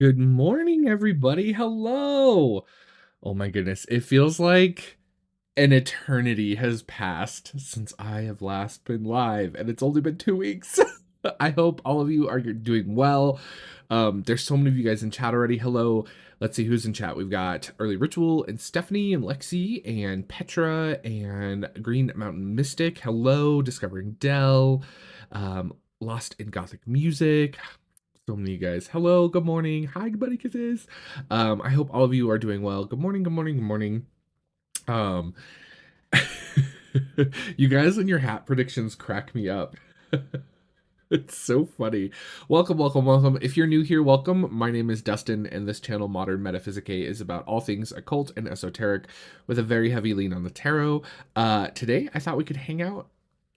Good morning, everybody. Hello. Oh my goodness. It feels like an eternity has passed since I have last been live, and it's only been 2 weeks. I hope all of you are doing well. There's so many of you guys in chat already. Hello. Let's see who's in chat. We've got Early Ritual and Stephanie and Lexi and Petra and Green Mountain Mystic. Hello. Discovering Dell. Lost in Gothic Music. So many of you guys. Hello, good morning. Hi, buddy kisses. I hope all of you are doing well. Good morning, good morning, good morning. Um, you guys and your hat predictions crack me up. It's so funny. Welcome, welcome, welcome. If you're new here, welcome. My name is Dustin, and this channel, Modern Metaphysicae, is about all things occult and esoteric with a very heavy lean on the tarot. Today, I thought we could hang out,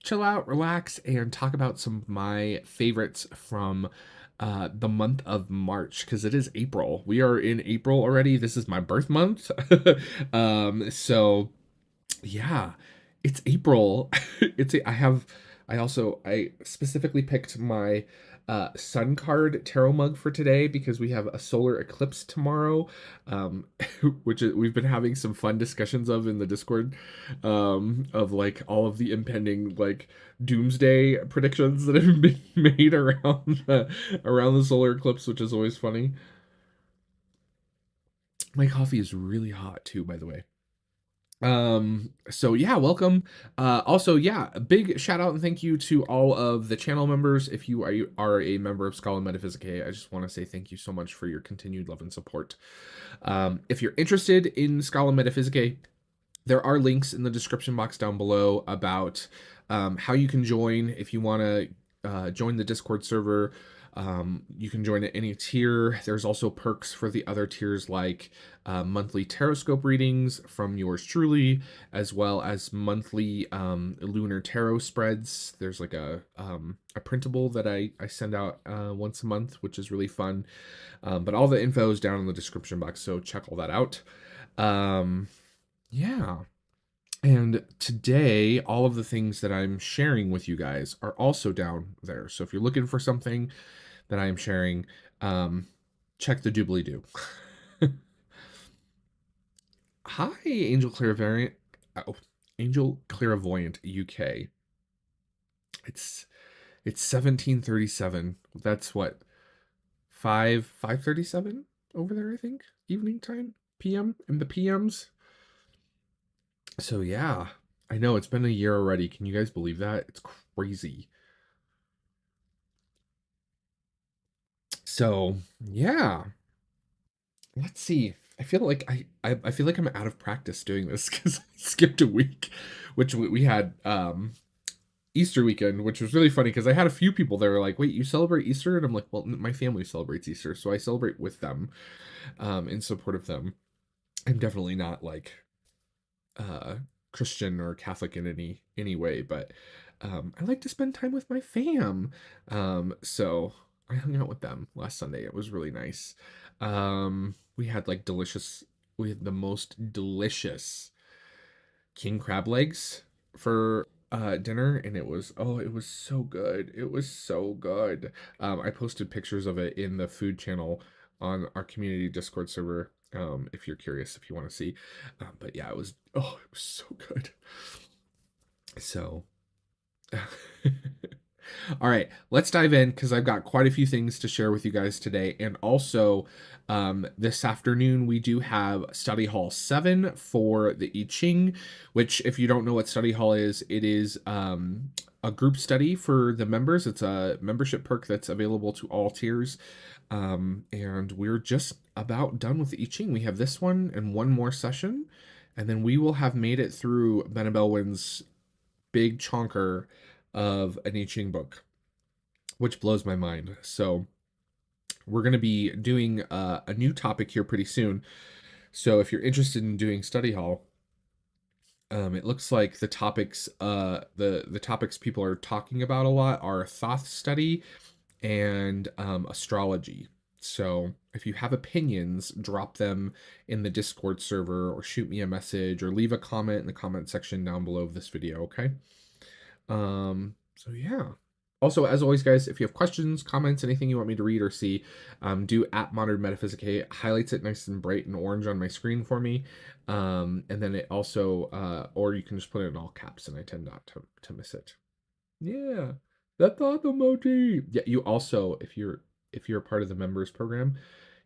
chill out, relax, and talk about some of my favorites from the month of March, because it is April. We are in April already. This is my birth month. So yeah, it's April. I specifically picked my sun card tarot mug for today because we have a solar eclipse tomorrow, um which we've been having some fun discussions of in the Discord, of like all of the impending like doomsday predictions that have been made around the solar eclipse, which is always funny. My coffee is really hot too, by the way. So yeah, welcome. Also, yeah, a big shout out and thank you to all of the channel members. If you are a member of Skull and Metaphysicae, I just want to say thank you so much for your continued love and support. If you're interested in Skull and Metaphysicae, there are links in the description box down below about how you can join if you want to join the Discord server. You can join at any tier. There's also perks for the other tiers, like monthly tarot readings from yours truly, as well as monthly lunar tarot spreads. There's like a printable that I send out once a month, which is really fun. But all the info is down in the description box, so check all that out. Yeah. And today, all of the things that I'm sharing with you guys are also down there. So if you're looking for something that I am sharing, check the doobly doo. Hi, Angel Clairvoyant. Oh, Angel Clairvoyant UK. It's 1737. That's what, 5:37 over there, I think. Evening time, PM in the PMs. So yeah, I know it's been a year already. Can you guys believe that? It's crazy. So yeah, let's see. I feel like I feel like I'm out of practice doing this because I skipped a week, which we had Easter weekend, which was really funny because I had a few people that were like, "Wait, you celebrate Easter?" And I'm like, "Well, my family celebrates Easter, so I celebrate with them, in support of them." I'm definitely not like uh Christian or Catholic in any way, but I like to spend time with my fam. So I hung out with them last Sunday. It was really nice. We had like delicious we had the most delicious king crab legs for dinner, and it was so good. It was so good. I posted pictures of it in the food channel on our community Discord server, if you're curious, if you want to see. But yeah, it was so good. So all right, let's dive in because I've got quite a few things to share with you guys today. And also, this afternoon, we do have Study Hall 7 for the I Ching, which, if you don't know what Study Hall is, it is a group study for the members. It's a membership perk that's available to all tiers. And we're just about done with the I Ching. We have this one and one more session, and then we will have made it through Ben Belwin's big chonker of an I Ching book, which blows my mind. So we're going to be doing a new topic here pretty soon. So if you're interested in doing study hall, it looks like the topics people are talking about a lot are Thoth study and astrology. So if you have opinions, drop them in the Discord server or shoot me a message or leave a comment in the comment section down below this video, okay? So yeah. Also, as always, guys, if you have questions, comments, anything you want me to read or see, do at Modern Metaphysicae. Highlights it nice and bright and orange on my screen for me. And then it also, or you can just put it in all caps, and I tend not to miss it. Yeah, that thought emoji. Yeah, you also, if you're a part of the members program,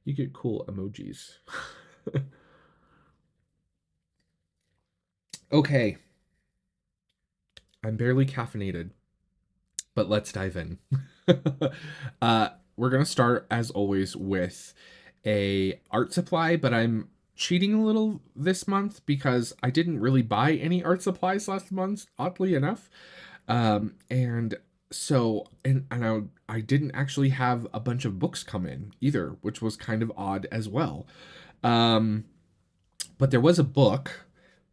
you get cool emojis. Okay, I'm barely caffeinated, but let's dive in. uh, we're gonna start as always with a art supply, but I'm cheating a little this month because I didn't really buy any art supplies last month, oddly enough. And so I didn't actually have a bunch of books come in either, which was kind of odd as well. Um, but there was a book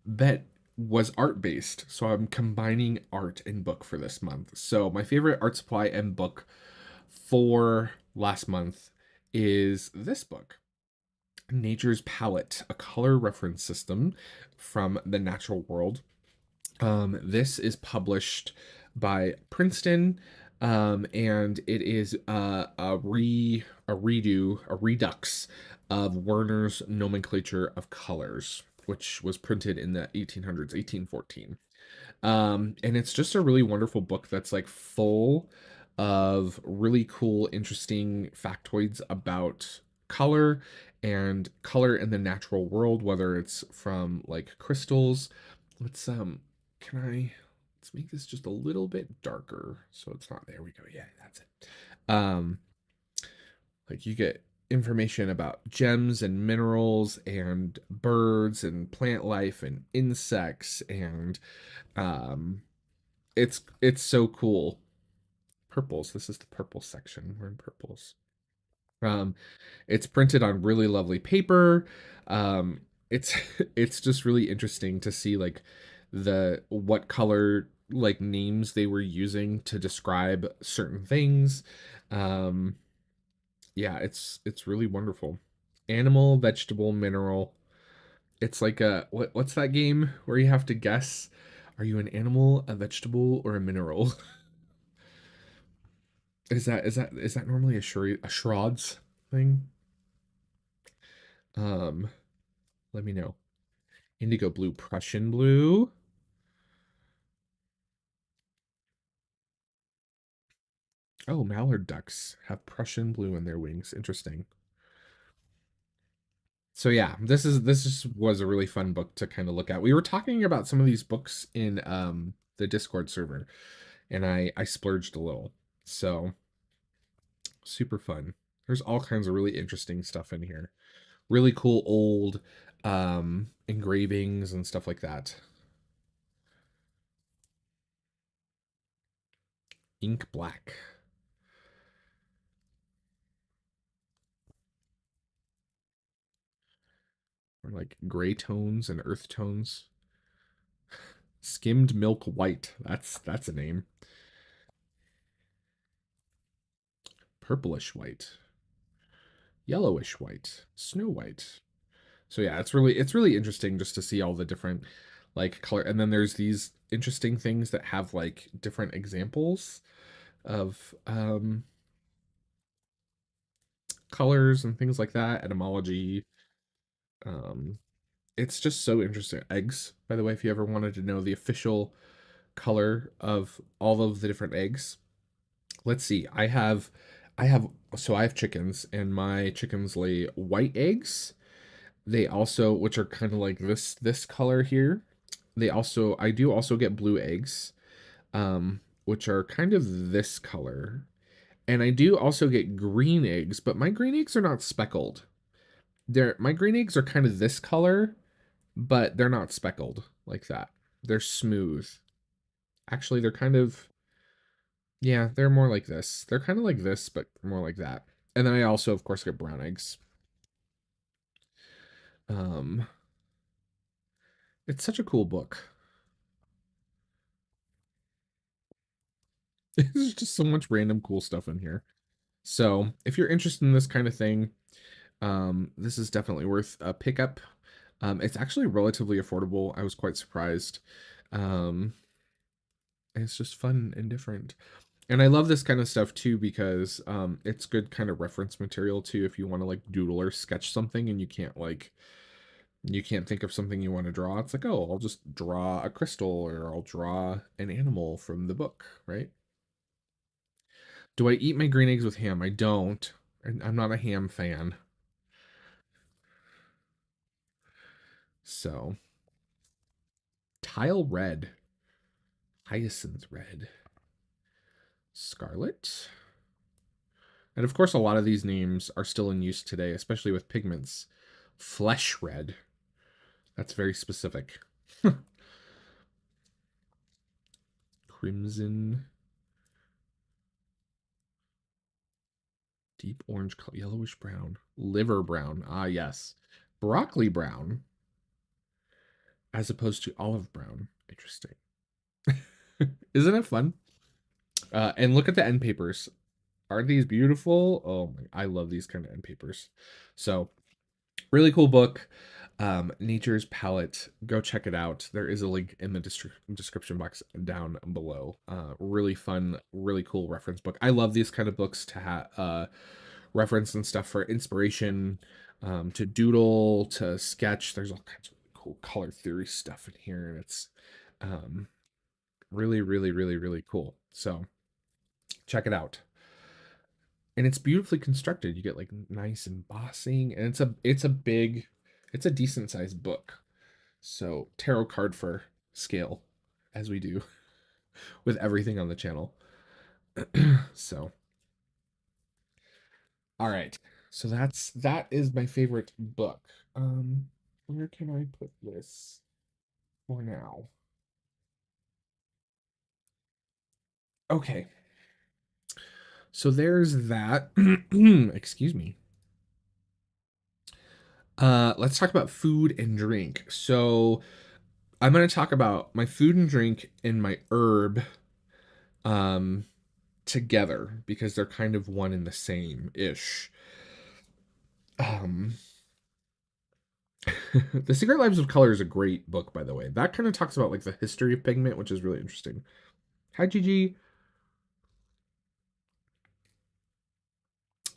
that was art based, so I'm combining art and book for this month. So my favorite art supply and book for last month is this book, Nature's Palette, a color reference system from the natural world. This is published by Princeton, and it is a redux of Werner's nomenclature of colors, which was printed in the 1800s, 1814. And it's just a really wonderful book that's like full of really cool, interesting factoids about color and color in the natural world, whether it's from like crystals. Let's can I let's make this just a little bit darker so it's not, there we go. Yeah, that's it. Um like you get information about gems and minerals and birds and plant life and insects and um it's so cool. Purples. This is the purple section. We're in purples. Um, it's printed on really lovely paper. It's it's just really interesting to see like the what color like names they were using to describe certain things. Um, yeah, it's really wonderful. Animal, vegetable, mineral. It's like a what's that game where you have to guess? Are you an animal, a vegetable, or a mineral? Is that normally a Schrod's thing? Um, Let me know. Indigo blue, Prussian blue. Oh, mallard ducks have Prussian blue in their wings. Interesting. So yeah, was a really fun book to kind of look at. We were talking about some of these books in the Discord server, and I splurged a little. So super fun. There's all kinds of really interesting stuff in here. Really cool old engravings and stuff like that. Ink black. Or like gray tones and earth tones. Skimmed milk white. That's a name. Purplish white. Yellowish white. Snow white. So yeah, it's really interesting just to see all the different like color, and then there's these interesting things that have like different examples of colors and things like that, etymology. Um it's just so interesting. Eggs, by the way, if you ever wanted to know the official color of all of the different eggs. Let's see. I have chickens, and my chickens lay white eggs. They also, which are kind of like this color here. I do also get blue eggs, which are kind of this color. And I do also get green eggs, but my green eggs are not speckled. My green eggs are kind of this color, but they're not speckled like that. They're smooth. Actually, they're kind of, yeah, they're more like this. They're kind of like this, but more like that. And then I also, of course, get brown eggs. Um, it's such a cool book. There's just so much random cool stuff in here. So if you're interested in this kind of thing, this is definitely worth a pickup. It's actually relatively affordable. I was quite surprised. Um, and it's just fun and different. And I love this kind of stuff too because it's good kind of reference material too if you want to like doodle or sketch something and you can't think of something you want to draw. It's like, oh, I'll just draw a crystal or I'll draw an animal from the book, right? Do I eat my green eggs with ham? I don't. I'm not a ham fan. So, tile red, hyacinth red, scarlet. And of course, a lot of these names are still in use today, especially with pigments. Flesh red. That's very specific. Crimson. Deep orange, yellowish brown. Liver brown. Ah, yes. Broccoli brown, as opposed to olive brown. Interesting. Isn't it fun? And look at the end papers. Aren't these beautiful? Oh my, I love these kind of end papers. So, really cool book. Nature's Palette. Go check it out. There is a link in the description box down below. Really fun, really cool reference book. I love these kind of books to have reference and stuff for inspiration, to doodle, to sketch. There's all kinds of really cool color theory stuff in here, and it's really, really, really, really cool. So check it out. And it's beautifully constructed. You get like nice embossing, and it's a decent sized book. So tarot card for scale, as we do with everything on the channel. So, all right. So that is my favorite book. Where can I put this for now? Okay. So there's that. Excuse me. Let's talk about food and drink. So I'm going to talk about my food and drink and my herb um together because they're kind of one and the same ish. Um The Secret Lives of Color is a great book, by the way. That kind of talks about like the history of pigment, which is really interesting. Hi, Gigi.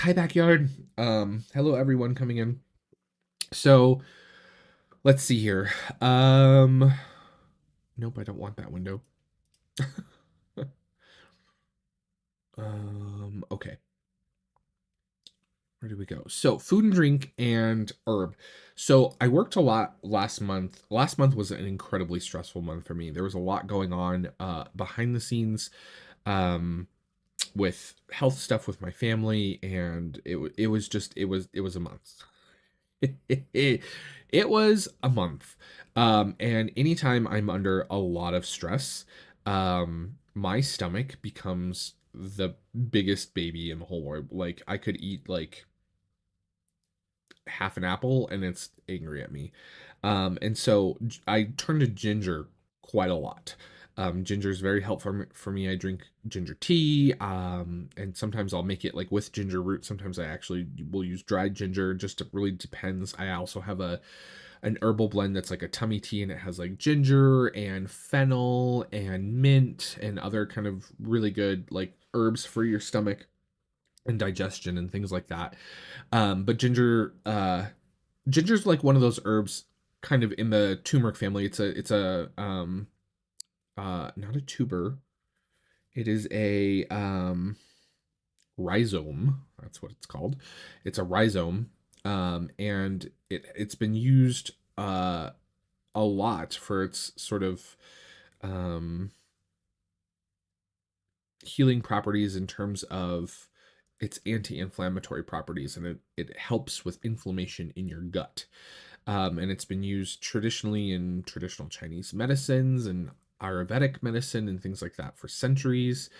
Hi, backyard. Hello, everyone coming in. So, let's see here. Nope, I don't want that window. Okay. Where do we go? So, food and drink and herb. So, I worked a lot last month. Last month was an incredibly stressful month for me. There was a lot going on behind the scenes. With health stuff with my family, and it was just it was a month. It was a month. And anytime I'm under a lot of stress, my stomach becomes the biggest baby in the whole world. Like I could eat like half an apple and it's angry at me. And so I turn to ginger quite a lot. Ginger is very helpful for me. I drink ginger tea, and sometimes I'll make it like with ginger root. Sometimes I actually will use dried ginger. Just it really depends. I also have an herbal blend that's like a tummy tea, and it has like ginger and fennel and mint and other kind of really good like herbs for your stomach and digestion and things like that. But ginger's like one of those herbs kind of in the turmeric family. It's not a tuber. It is a rhizome. That's what it's called. It's a rhizome. And it's been used a lot for its sort of um healing properties in terms of its anti-inflammatory properties, and it helps with inflammation in your gut. And it's been used traditionally in traditional Chinese medicines and Ayurvedic medicine and things like that for centuries.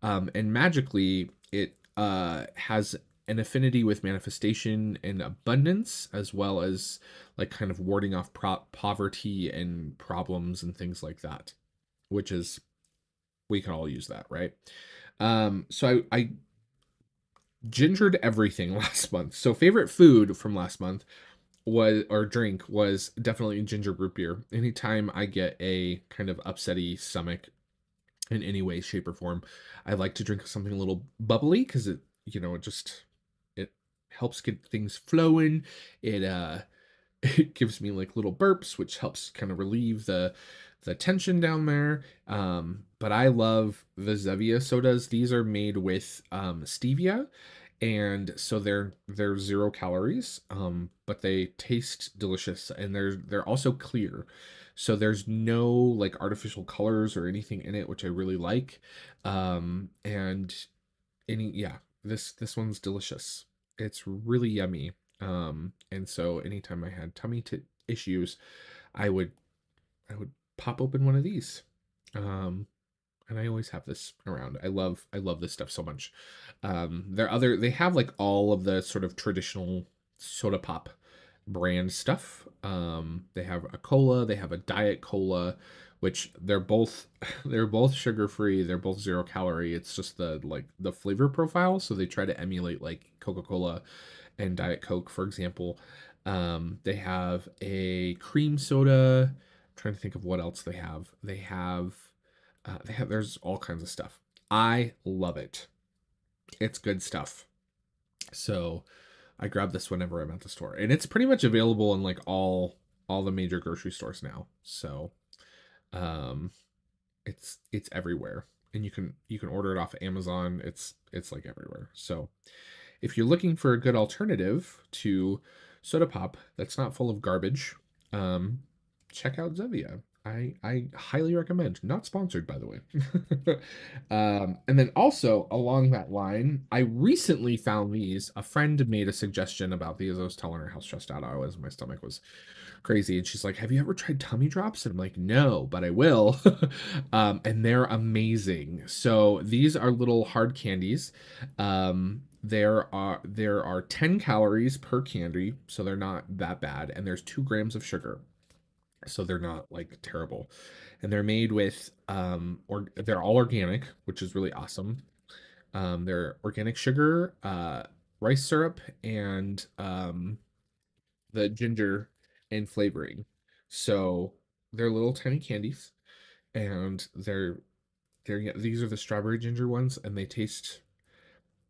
And magically, it has an affinity with manifestation and abundance, as well as like kind of warding off poverty and problems and things like that, which is, we can all use that, right? So I gingered everything last month. So favorite food from last month was, or drink, was definitely ginger root beer. Anytime I get a kind of upsetty stomach, in any way, shape, or form. I like to drink something a little bubbly because it, it just it helps get things flowing. It it gives me like little burps, which helps kind of relieve the tension down there. But I love the Zevia sodas. These are made with stevia, and so they're 0 calories, but they taste delicious, and they're also clear, so there's no like artificial colors or anything in it, which I really like. And any yeah, this one's delicious. It's really yummy. And so anytime I had issues, I would I would pop open one of these. Um, and I always have this around. I love this stuff so much. They have like all of the sort of traditional soda pop brand stuff. They have a cola, they have a diet cola, which they're both sugar free, they're both 0 calorie. It's just the flavor profile, so they try to emulate like Coca-Cola and Diet Coke, for example. They have a cream soda. I'm trying to think of what else they have. There's all kinds of stuff. I love it. It's good stuff. So I grab this whenever I'm at the store, and it's pretty much available in like all the major grocery stores now. So um, it's everywhere, and you can order it off of Amazon. It's like everywhere. So if you're looking for a good alternative to soda pop that's not full of garbage, um, check out Zevia. I highly recommend. Not sponsored, by the way. And then also along that line, I recently found these. A friend made a suggestion about these. I was telling her how stressed out I was. My stomach was crazy, and she's like, "Have you ever tried tummy drops?" And I'm like, "No, but I will." And they're amazing. So these are little hard candies. There are 10 calories per candy, so they're not that bad, and there's 2 grams of sugar, so they're not like terrible. And they're made with or they're all organic, which is really awesome. They're organic sugar, rice syrup, and the ginger and flavoring. So they're little tiny candies, and yeah, these are the strawberry ginger ones, and they taste.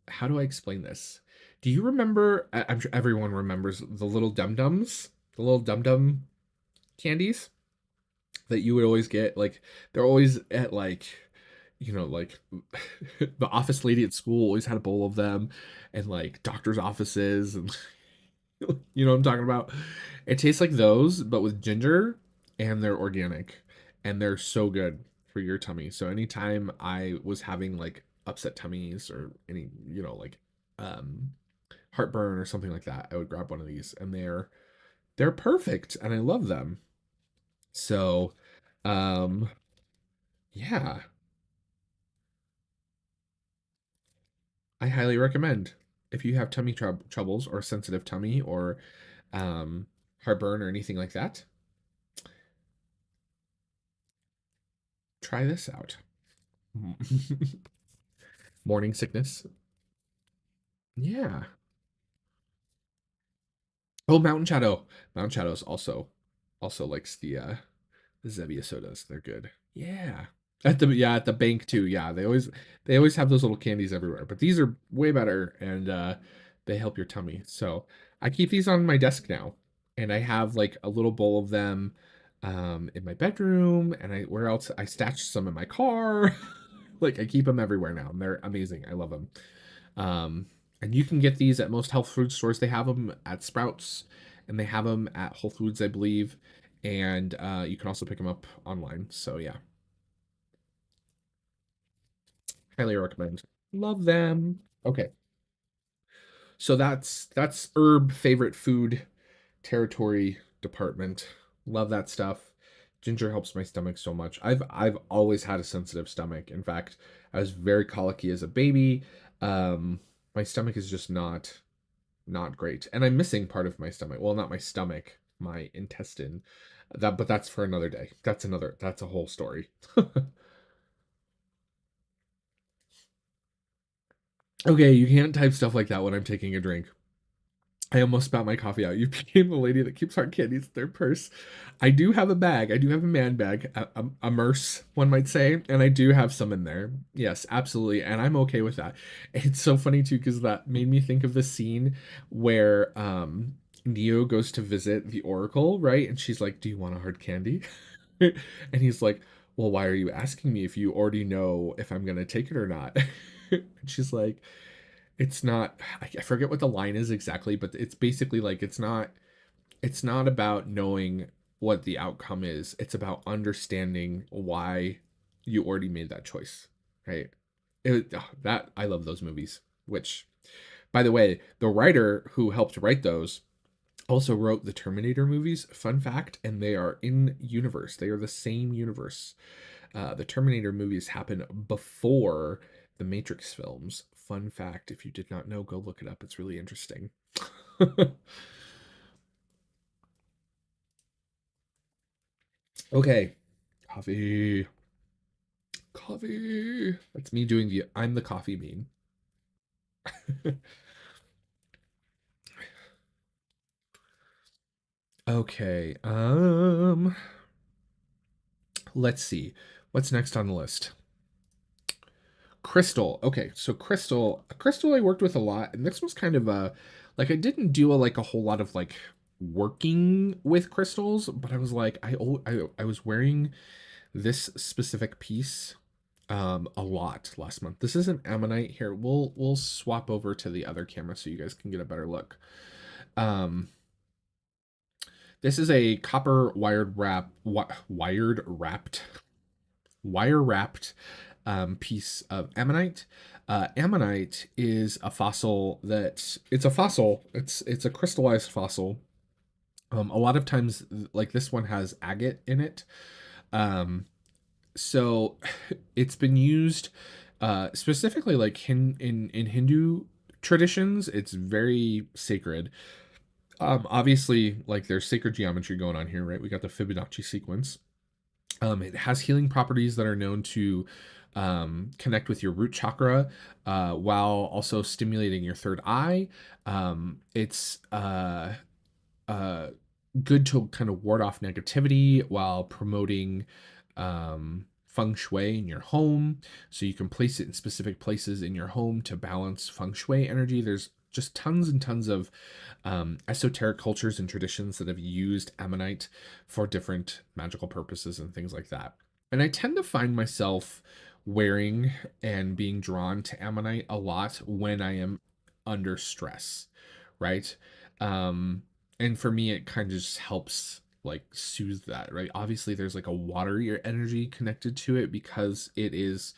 How do I explain this? Do you remember? I'm sure everyone remembers the little dum dums, the little dum dum candies that you would always get. Like they're always at like, like the office lady at school always had a bowl of them, and like doctors' offices, and you know what I'm talking about. It tastes like those, but with ginger, and they're organic, and they're so good for your tummy. So anytime I was having like upset tummies or any, like um heartburn or something like that, I would grab one of these, and they're perfect, and I love them. So, um, yeah, I highly recommend if you have troubles or sensitive tummy or um heartburn or anything like that, try this out. Morning sickness. Yeah. Oh, Mountain Shadow. Mountain Shadow's also likes the Zevia sodas. They're good. Yeah. At the bank too. Yeah, they always have those little candies everywhere. But these are way better, and they help your tummy. So I keep these on my desk now, and I have like a little bowl of them in my bedroom, and where else I stashed some in my car. Like I keep them everywhere now, and they're amazing. I love them. And you can get these at most health food stores. They have them at Sprouts, and they have them at Whole Foods, I believe. And you can also pick them up online. So yeah, highly recommend. Love them. Okay, so that's herb favorite food territory department. Love that stuff. Ginger helps my stomach so much. I've always had a sensitive stomach. In fact, I was very colicky as a baby. My stomach is just not great. And I'm missing part of my stomach. Well, not my stomach, my intestine. But that's for another day. That's a whole story. Okay, you can't type stuff like that when I'm taking a drink. I almost spat my coffee out. You became the lady that keeps hard candies in their purse. I do have a bag. I do have a man bag, a merce, one might say, and I do have some in there. Yes, absolutely, and I'm okay with that. It's so funny too because that made me think of the scene where Neo goes to visit the Oracle, right? And she's like, "Do you want a hard candy?" And he's like, "Well, why are you asking me if you already know if I'm gonna take it or not?" And she's like, it's not, I forget what the line is exactly, but it's basically like it's not about knowing what the outcome is. It's about understanding why you already made that choice, right? That I love those movies. Which, by the way, the writer who helped write those also wrote the Terminator movies. Fun fact, and they are in universe. They are the same universe. The Terminator movies happen before the Matrix films. Fun fact, if you did not know, go look it up. It's really interesting. Okay, coffee. Coffee. That's me doing I'm the coffee bean. Okay, let's see. What's next on the list? Crystal. Okay, so crystal I worked with a lot, and this was kind of a like I didn't do a whole lot of like working with crystals, but I was like I was wearing this specific piece a lot last month. This is an Ammonite here. We'll swap over to the other camera so you guys can get a better look. Um this is a copper wired wrapped wire wrapped piece of ammonite. Ammonite is a fossil that it's a fossil. It's a crystallized fossil. A lot of times, like this one has agate in it. Um, so it's been used specifically like in Hindu traditions. It's very sacred. Obviously, like there's sacred geometry going on here, right? We got the Fibonacci sequence. It has healing properties that are known to connect with your root chakra while also stimulating your third eye. It's uh, good to kind of ward off negativity while promoting feng shui in your home. So you can place it in specific places in your home to balance feng shui energy. There's just tons and tons of esoteric cultures and traditions that have used ammonite for different magical purposes and things like that. And I tend to find myself wearing and being drawn to ammonite a lot when I am under stress, right? Um, and for me, it kind of just helps like soothe that, right? Obviously, there's like a watery energy connected to it because it is,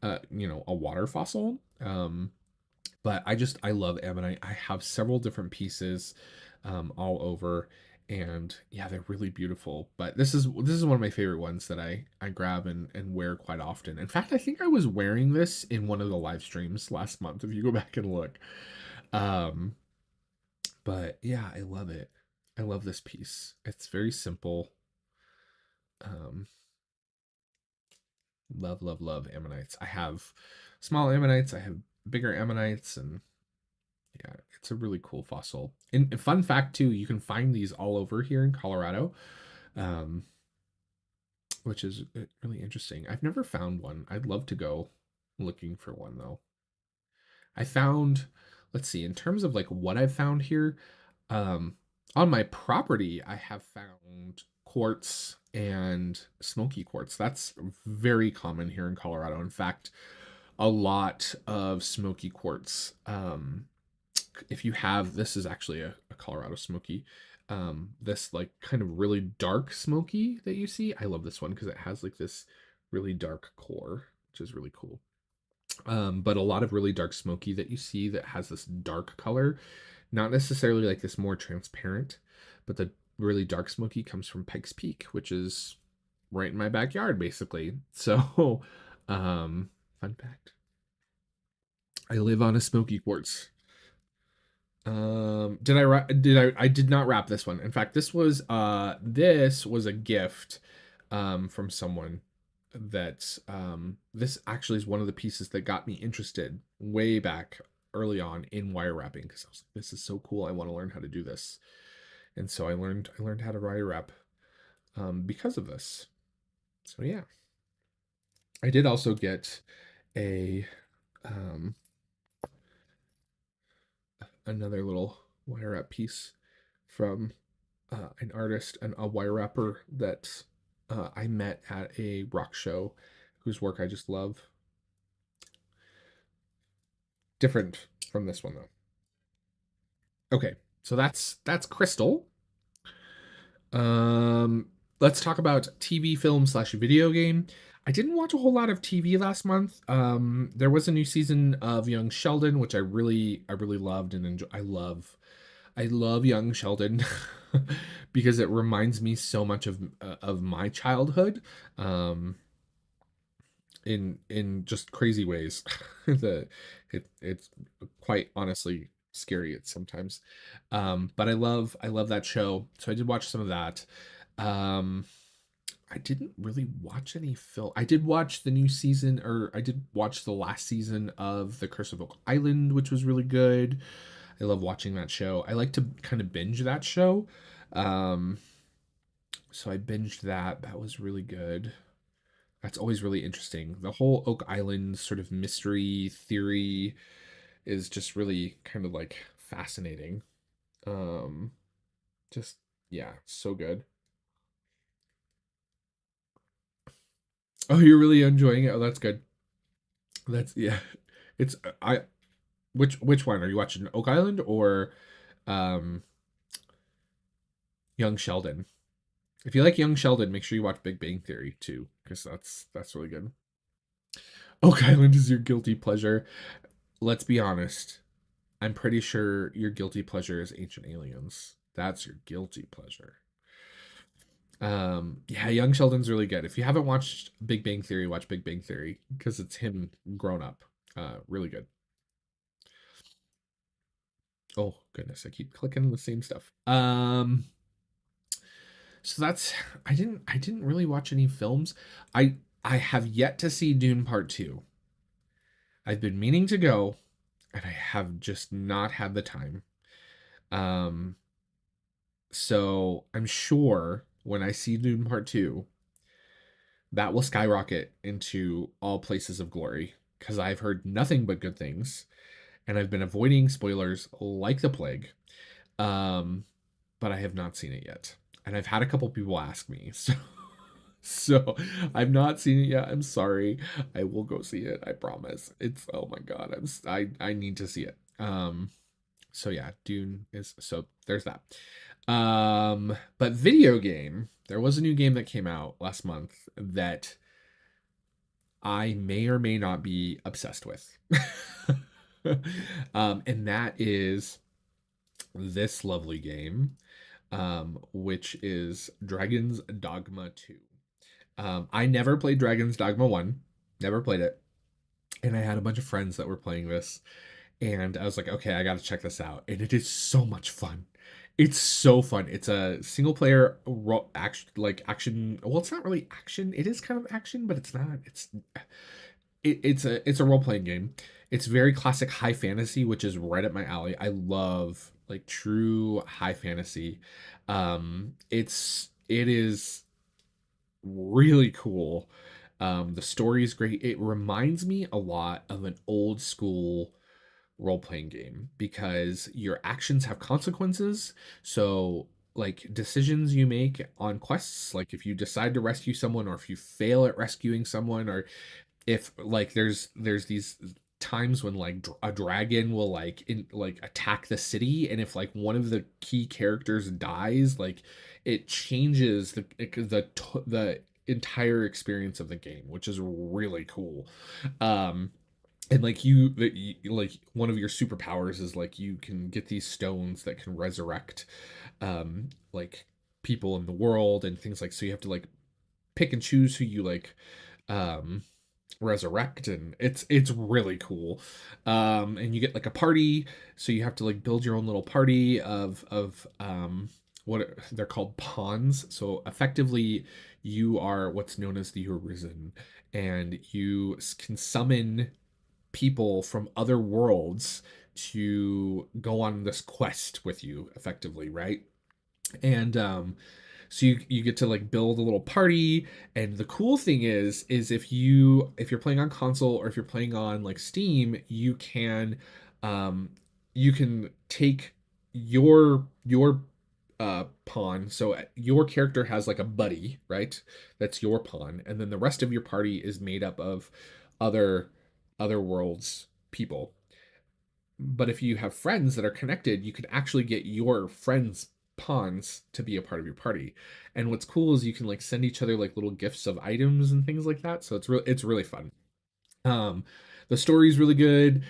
a water fossil. But I love ammonite. I have several different pieces all over, and yeah, they're really beautiful. But this is one of my favorite ones that I grab and wear quite often. In fact, I think I was wearing this in one of the live streams last month. If you go back and look, um, but yeah, I love it. I love this piece. It's very simple. Um, love, love, love ammonites. I have small ammonites. I have bigger ammonites, and yeah, it's a really cool fossil. And fun fact too, you can find these all over here in Colorado, um, which is really interesting. I've never found one. I'd love to go looking for one though. I found, let's see, in terms of like what I've found here, um, on my property, I have found quartz and smoky quartz. That's very common here in Colorado. In fact, a lot of smoky quartz. If you have, this is actually a Colorado smoky. This like kind of really dark smoky that you see. I love this one because it has like this really dark core, which is really cool. But a lot of really dark smoky that you see that has this dark color, not necessarily like this more transparent, but the really dark smoky comes from Pikes Peak, which is right in my backyard, basically. So, fun fact, I live on a smoky quartz. I did not wrap this one. In fact, this was a gift from someone that this actually is one of the pieces that got me interested way back early on in wire wrapping because I was like, this is so cool. I want to learn how to do this. And so I learned how to wire wrap because of this. So yeah. I did also get a um, another little wire wrap piece from an artist and a wire wrapper that I met at a rock show, whose work I just love. Different from this one though. Okay, so that's Crystal. Um, let's talk about TV, film slash video game. I didn't watch a whole lot of TV last month. There was a new season of Young Sheldon, which I really loved and enjoy. I love Young Sheldon because it reminds me so much of my childhood, um, in just crazy ways. the it's quite honestly scary at sometimes. But I love that show. So I did watch some of that. Um, I didn't really watch any film. I did watch the new season, or I did watch the last season of The Curse of Oak Island, which was really good. I love watching that show. I like to kind of binge that show. Um, so I binged that. That was really good. That's always really interesting. The whole Oak Island sort of mystery theory is just really kind of like fascinating. Um, just yeah, so good. Oh, you're really enjoying it. Oh, that's good. That's yeah. It's I which one are you watching? Oak Island or um Young Sheldon? If you like Young Sheldon, make sure you watch Big Bang Theory too, because that's really good. Oak Island is your guilty pleasure. Let's be honest. I'm pretty sure your guilty pleasure is Ancient Aliens. That's your guilty pleasure. Yeah, Young Sheldon's really good. If you haven't watched Big Bang Theory, watch Big Bang Theory because it's him grown up. Really good. Oh goodness, I keep clicking the same stuff. So that's I didn't really watch any films. I have yet to see Dune Part 2. I've been meaning to go and I have just not had the time. Um so I'm sure when I see Dune Part 2, that will skyrocket into all places of glory because I've heard nothing but good things and I've been avoiding spoilers like the plague. Um but I have not seen it yet. And I've had a couple people ask me. So I've not seen it yet. I'm sorry. I will go see it. I promise. It's oh my god. I need to see it. So yeah, Dune is so there's that. But video game, there was a new game that came out last month that I may or may not be obsessed with. And that is this lovely game, which is Dragon's Dogma 2. I never played Dragon's Dogma 1, never played it. And I had a bunch of friends that were playing this, and I was like, okay, I got to check this out. And it is so much fun. It's so fun. It's a single player action, like action. Well, it's not really action. It is kind of action, but it's not. It's a role playing game. It's very classic high fantasy, which is right up my alley. I love like true high fantasy. It is really cool. The story is great. It reminds me a lot of an old school role playing game because your actions have consequences. So, like decisions you make on quests, like if you decide to rescue someone or if you fail at rescuing someone, or if like there's these times when like a dragon will like attack the city, and if like one of the key characters dies, like it changes the entire experience of the game, which is really cool. um and like like one of your superpowers is like you can get these stones that can resurrect like people in the world and things, like so you have to like pick and choose who you like um resurrect, and it's really cool. And you get like a party, so you have to like build your own little party of they're called pawns. So effectively you are what's known as the Arisen, and you can summon people from other worlds to go on this quest with you effectively, right? And so you get to like build a little party. And the cool thing is if you're playing on console or if you're playing on like Steam, um you can take your pawn. So your character has like a buddy, right? That's your pawn, and then the rest of your party is made up of other other worlds people. But if you have friends that are connected, you can actually get your friends' pawns to be a part of your party. And what's cool is you can like send each other like little gifts of items and things like that. So it's really fun. Um, the story's really good.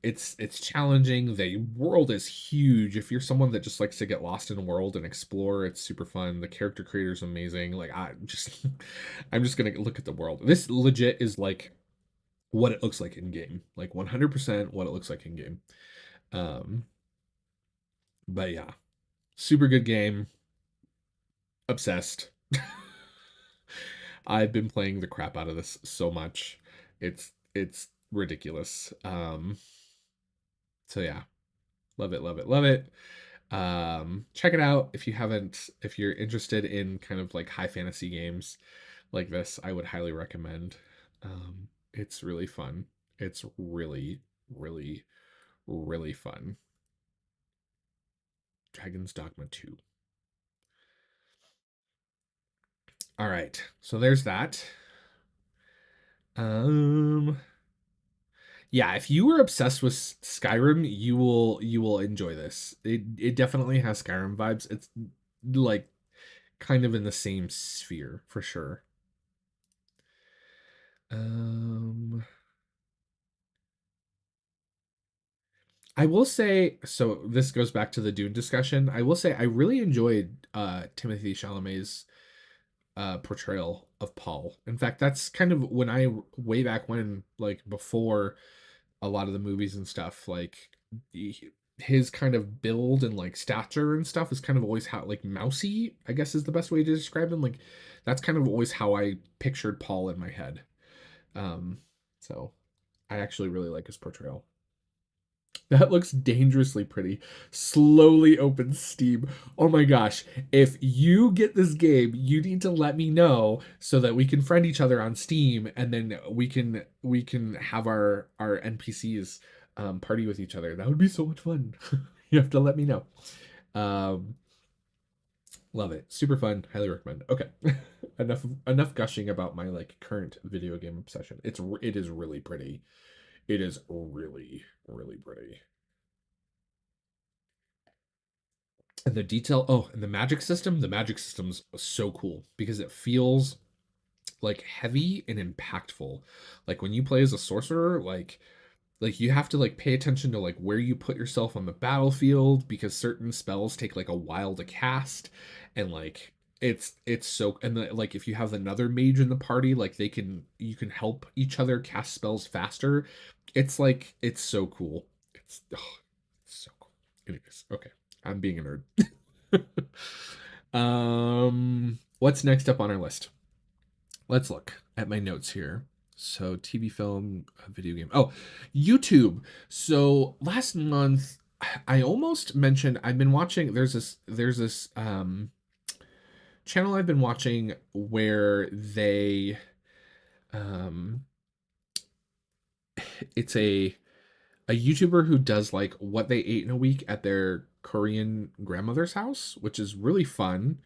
It's challenging. The world is huge. If you're someone that just likes to get lost in a world and explore, it's super fun. The character creator's amazing. Like I just I'm just gonna look at the world. This legit is like what it looks like in game. Like 100% what it looks like in game. Um, but yeah, super good game. Obsessed. I've been playing the crap out of this so much. It's ridiculous. So yeah, love it, love it, love it. Check it out if you haven't, if you're interested in kind of like high fantasy games like this, I would highly recommend. It's really fun. It's really, really, really fun. Dragon's Dogma 2. All right. So there's that. Um yeah, if you were obsessed with Skyrim, you will enjoy this. It definitely has Skyrim vibes. It's like kind of in the same sphere for sure. Um I will say, so this goes back to the Dune discussion. I will say I really enjoyed Timothy Chalamet's portrayal of Paul. In fact, that's kind of when I way back when, like before a lot of the movies and stuff, like his kind of build and like stature and stuff is kind of always how like mousy, I guess is the best way to describe him. Like that's kind of always how I pictured Paul in my head. Um, so I actually really like his portrayal. That looks dangerously pretty. Slowly opens Steam. Oh my gosh. If you get this game, you need to let me know so that we can friend each other on Steam and then we can have our NPCs party with each other. That would be so much fun. You have to let me know. Um love it. Super fun. Highly recommend. Okay. enough gushing about my like current video game obsession. It is really pretty. It is really really pretty. And the detail, oh, and the magic system's so cool because it feels like heavy and impactful. Like when you play as a sorcerer, like you have to like pay attention to like where you put yourself on the battlefield because certain spells take like a while to cast. And like it's so, and like if you have another mage in the party, like you can help each other cast spells faster. It's like it's so cool. It's so cool. Anyways, okay, I'm being a nerd. What's next up on our list? Let's look at my notes here. So TV, film, video game. Oh, YouTube. So last month I almost mentioned I've been watching, there's this channel I've been watching where they um it's a YouTuber who does like what they ate in a week at their Korean grandmother's house, which is really fun.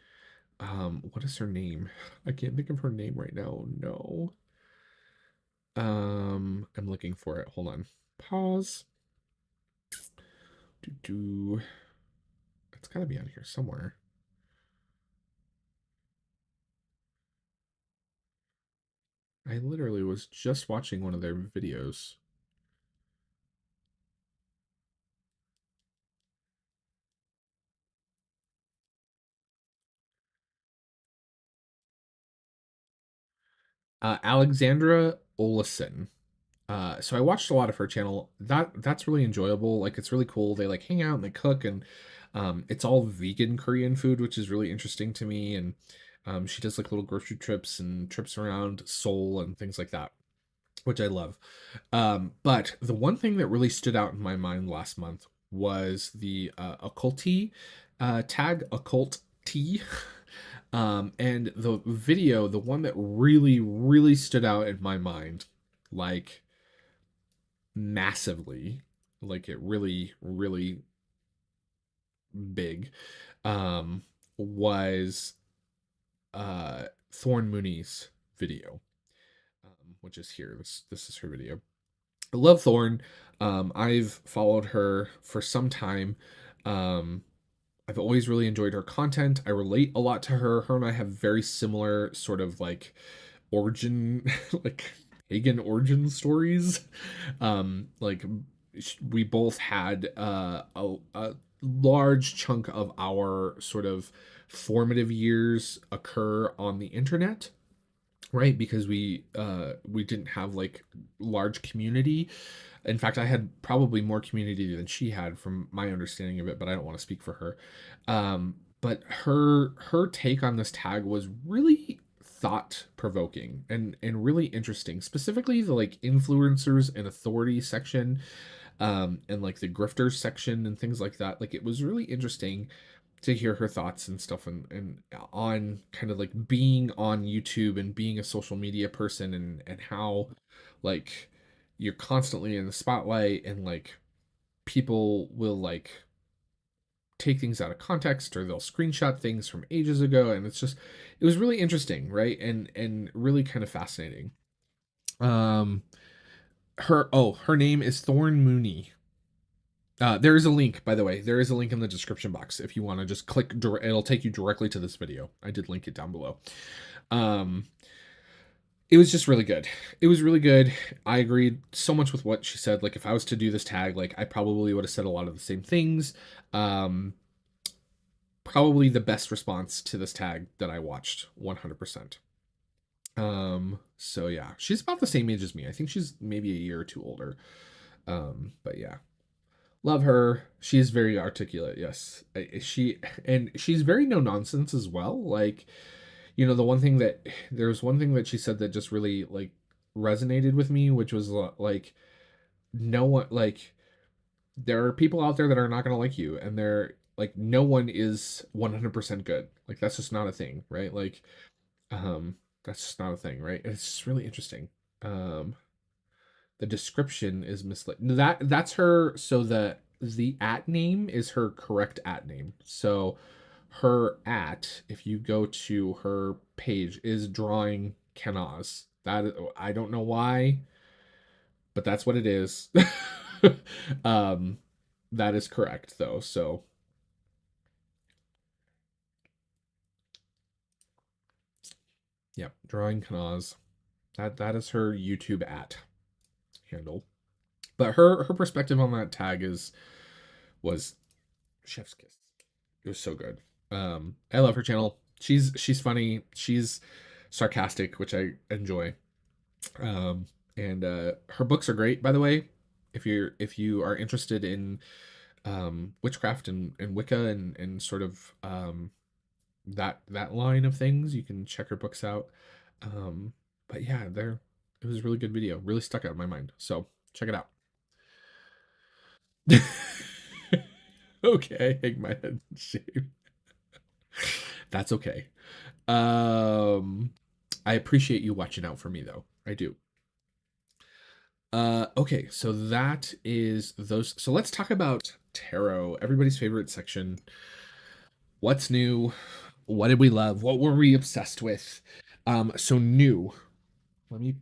What is her name? I can't think of her name right now. No. I'm looking for it. Hold on. Pause. Do do. It's gotta be on here somewhere. I literally was just watching one of their videos. Alexandra Olesen. So I watched a lot of her channel. That's really enjoyable. Like it's really cool. They like hang out and they cook and it's all vegan Korean food, which is really interesting to me. And she does like little grocery trips and trips around Seoul and things like that. which I love. But the one thing that really stood out in my mind last month was the occulty tag, occult tea. And the video, the one that really, really stood out in my mind, like massively, like it really, really big, um, was Thorn Mooney's video, which is here. This is her video. I love Thorn. I've followed her for some time. Um, I've always really enjoyed her content. I relate a lot to her. Her and I have very similar sort of like origin, like pagan origin stories. Like we both had a large chunk of our sort of formative years occur on the internet, right? Because we didn't have like large community. In fact, I had probably more community than she had from my understanding of it, but I don't want to speak for her. But her take on this tag was really thought provoking and really interesting, specifically the like influencers and authority section, and like the grifters section and things like that. Like it was really interesting to hear her thoughts and stuff, and on kind of like being on YouTube and being a social media person, and how like you're constantly in the spotlight, and like people will like take things out of context, or they'll screenshot things from ages ago, and it's just, it was really interesting, right? And really kind of fascinating. um her name is Thorn Mooney. There is a link, by the way. There is a link in the description box if you want to just click. It'll take you directly to this video. I did link it down below. Um, it was just really good. It was really good. I agreed so much with what she said. Like if I was to do this tag, like I probably would have said a lot of the same things. Um, Probably the best response to this tag that I watched, 100%. So yeah, she's about the same age as me. I think she's maybe a year or two older. But yeah, love her. She's very articulate. Yes, she's very no nonsense as well. Like, you know, there's one thing that she said that just really like resonated with me, which was like, no one, like, there are people out there that are not gonna like you, and they're like, no one is 100% good. Like that's just not a thing, right? Like, that's just not a thing, right? It's just really interesting. The description is misled. That's her. So the at name is her correct at name. So her at, if you go to her page, is drawing canaz. That, I don't know why, but that's what it is. um, that is correct though. So yeah, drawing canaz. That is her YouTube at handle. But her perspective on that tag was chef's kiss. It was so good. I love her channel. She's funny. She's sarcastic, which I enjoy. And her books are great, by the way. If you are interested in witchcraft and Wicca and sort of that line of things, you can check her books out. But yeah, there, it was a really good video. Really stuck out in my mind. So check it out. Okay, hang my head in shame. That's okay. Um, I appreciate you watching out for me though. I do. Okay, so that is those. So let's talk about tarot, everybody's favorite section. What's new? What did we love? What were we obsessed with? So new. Let me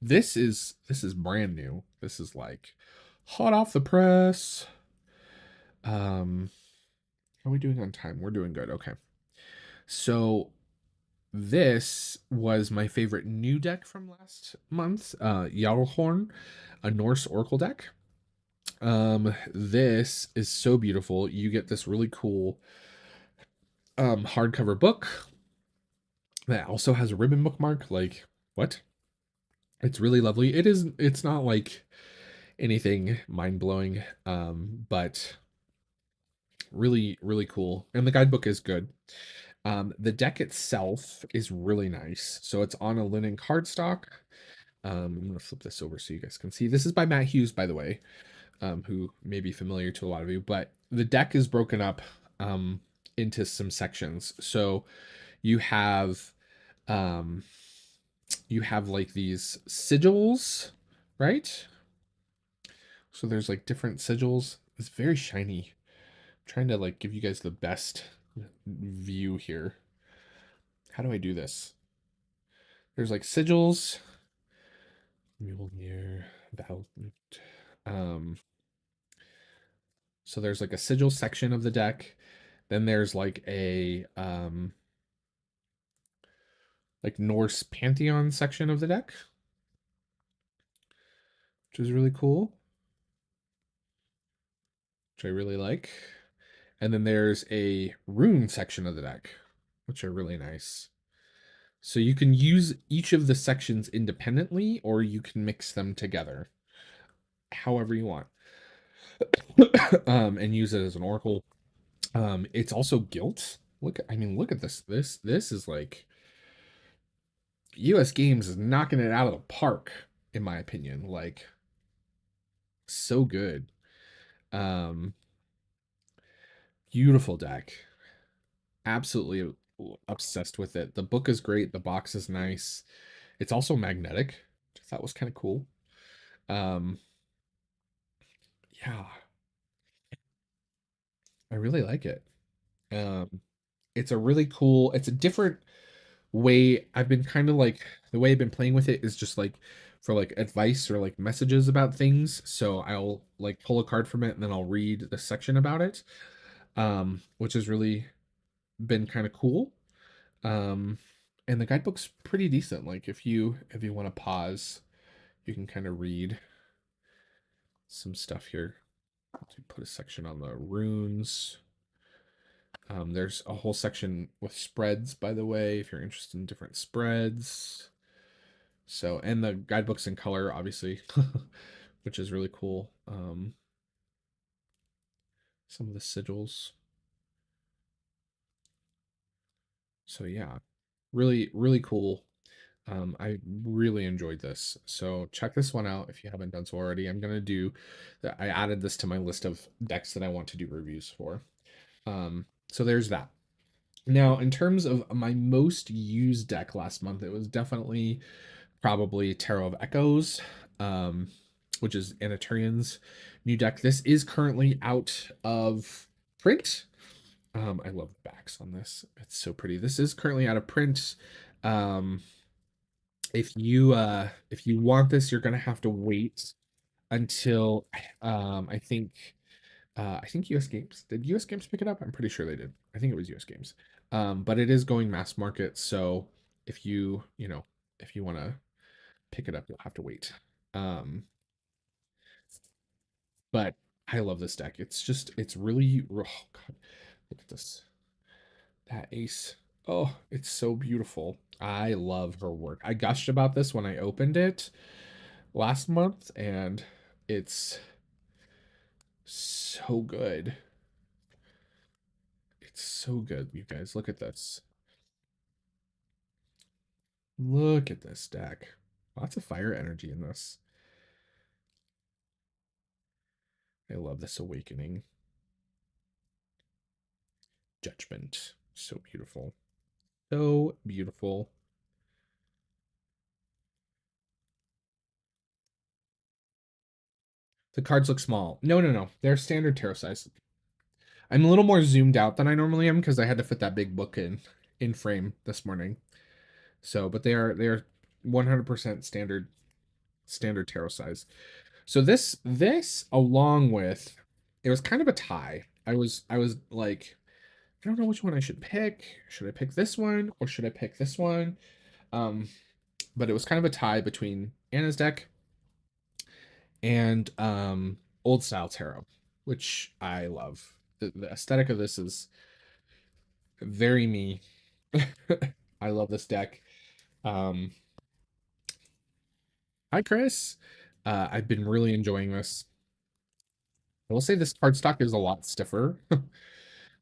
this is brand new. This is like hot off the press. How are we doing on time? We're doing good. Okay. So this was my favorite new deck from last month, Jarlhorn, a Norse Oracle deck. This is so beautiful. You get this really cool hardcover book that also has a ribbon bookmark. Like, what? It's really lovely. It's not like anything mind-blowing, but really, really cool. And the guidebook is good. The deck itself is really nice. So it's on a linen cardstock. I'm gonna flip this over so you guys can see. This is by Matt Hughes, by the way, who may be familiar to a lot of you, but the deck is broken up um, into some sections. So you have um, you have like these sigils, right? So there's like different sigils. It's very shiny. I'm trying to like give you guys the best view here. How do I do this? There's like sigils, Mjolnir, Valent. Um, so there's like a sigil section of the deck. Then there's like Norse pantheon section of the deck, which is really cool, which I really like. And then there's a rune section of the deck, which are really nice. So you can use each of the sections independently, or you can mix them together, however you want, and use it as an oracle. It's also guilt. Look at this. This is like U.S. Games is knocking it out of the park, in my opinion. Like, so good. Um, Beautiful deck. Absolutely obsessed with it. The book is great. The box is nice. It's also magnetic, which I thought was kind of cool. Um, yeah, I really like it. Um, it's a really cool, it's a different way. I've been kind of like, the way I've been playing with it is just like for like advice or like messages about things. So I'll like pull a card from it and then I'll read the section about it, which has really been kind of cool. Um, and the guidebook's pretty decent. Like if you want to pause, you can kind of read some stuff here. Put a section on the runes. There's a whole section with spreads, by the way, if you're interested in different spreads. So, and the guidebook's in color, obviously, which is really cool. Some of the sigils. So yeah, really, really cool. I really enjoyed this. So check this one out if you haven't done so already. I added this to my list of decks that I want to do reviews for. So there's that. Now, in terms of my most used deck last month, it was definitely probably Tarot of Echoes, um, which is Anaturian's new deck. This is currently out of print. I love the backs on this. It's so pretty. This is currently out of print. Um, if you want this, you're gonna have to wait until I think US Games. Did US Games pick it up? I'm pretty sure they did. I think it was US Games. But it is going mass market, so if you know, if you want to pick it up, you'll have to wait. Um, but I love this deck. It's really, oh God, look at this. That ace. Oh, it's so beautiful. I love her work. I gushed about this when I opened it last month, and it's so good. It's so good, you guys. Look at this. Look at this deck. Lots of fire energy in this. I love this awakening. Judgment. So beautiful. So beautiful. The cards look small. No, no, no. They're standard tarot size. I'm a little more zoomed out than I normally am because I had to fit that big book in frame this morning. So, but they are 100% standard tarot size. So this along with, it was kind of a tie. I was like, I don't know which one I should pick. Should I pick this one or should I pick this one? Um, but it was kind of a tie between Anna's deck and old style tarot, which I love. The aesthetic of this is very me. I love this deck. Um, Hi Chris. I've been really enjoying this. I will say this cardstock is a lot stiffer.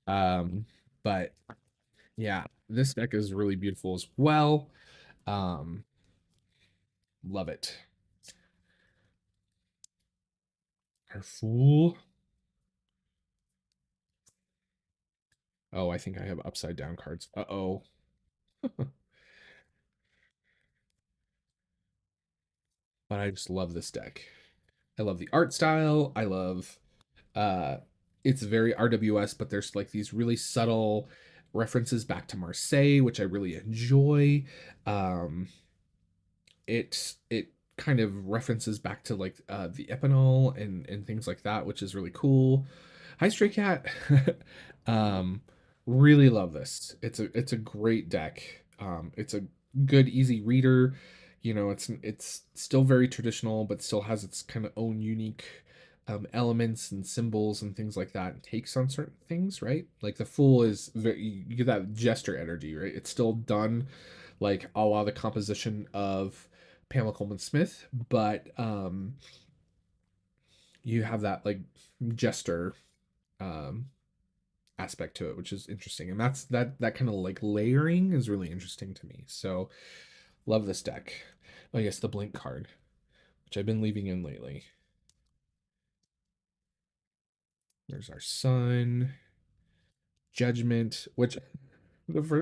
um, but yeah, this deck is really beautiful as well. Um, Love it. Our Fool. Oh, I think I have upside down cards. Uh-oh. But I just love this deck. I love the art style. I love uh it's very RWS, but there's like these really subtle references back to Marseille, which I really enjoy. Um it kind of references back to like the Epinal and things like that, which is really cool. Hi Stray Cat. um really love this. It's a great deck. It's a good easy reader. You know, it's still very traditional but still has its kind of own unique elements and symbols and things like that, and takes on certain things, right? Like the Fool is very, you get that gesture energy, right? It's still done like a la the composition of Pamela Coleman Smith, but you have that like jester um, aspect to it, which is interesting, and that kind of like layering is really interesting to me. So love this deck. Oh yes, the Blink card, which I've been leaving in lately. There's our Sun, Judgment, which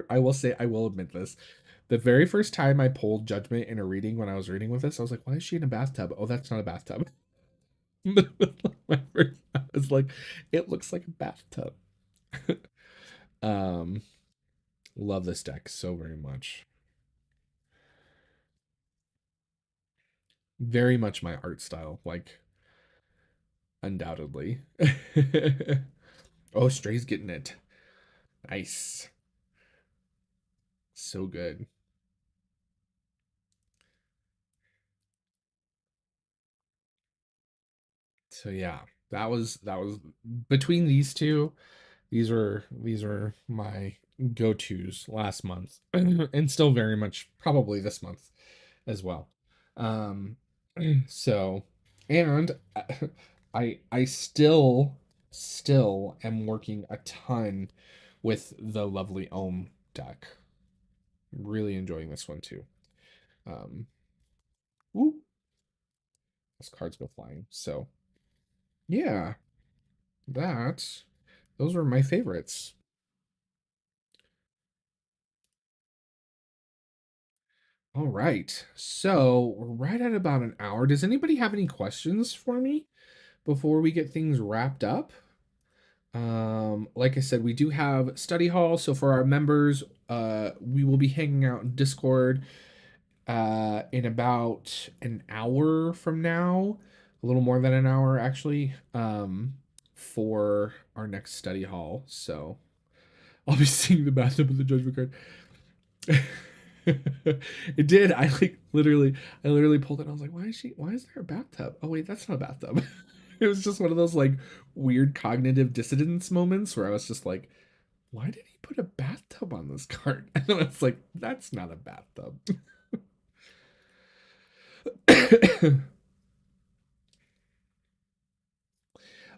I will say, I will admit this. The very first time I pulled Judgment in a reading when I was reading with this, I was like, why is she in a bathtub? Oh, that's not a bathtub. My first thought was like, it looks like a bathtub. um, love this deck so very much. Very much my art style, like undoubtedly. Oh, Stray's getting it. Nice. So good. So yeah, that was between these two. These were my go-tos last month, and still very much probably this month as well. Um, so, and I still am working a ton with the lovely Ohm deck. Really enjoying this one too. Um, ooh, those cards go flying. So yeah, that those were my favorites. All right. So we're right at about an hour. Does anybody have any questions for me before we get things wrapped up? Like I said, we do have study hall. So for our members, we will be hanging out in Discord in about an hour from now, a little more than an hour actually, for our next study hall. So I'll be seeing the bathtub of the judgment card. It did. I literally pulled it. I was like, why is there a bathtub? Oh wait, that's not a bathtub. It was just one of those like weird cognitive dissonance moments where I was just like, why did he put a bathtub on this card? And then I was like, that's not a bathtub.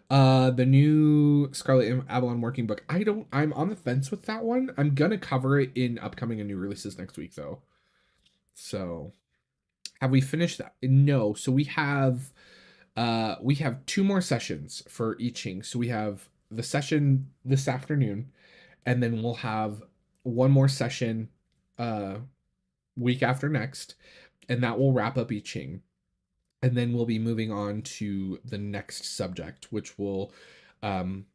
The new Scarlet Avalon working book. I'm on the fence with that one. I'm gonna cover it in upcoming and new releases next week though. So have we finished that? No. So we have two more sessions for I Ching. So we have the session this afternoon, and then we'll have one more session uh week after next, and that will wrap up I Ching. And then we'll be moving on to the next subject, which will um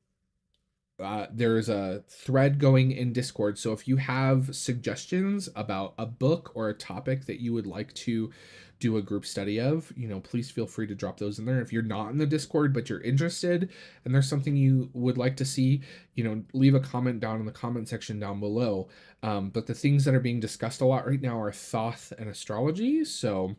there's a thread going in Discord. So if you have suggestions about a book or a topic that you would like to do a group study of, please feel free to drop those in there. If you're not in the Discord, but you're interested and there's something you would like to see, leave a comment down in the comment section down below. But the things that are being discussed a lot right now are Thoth and astrology. So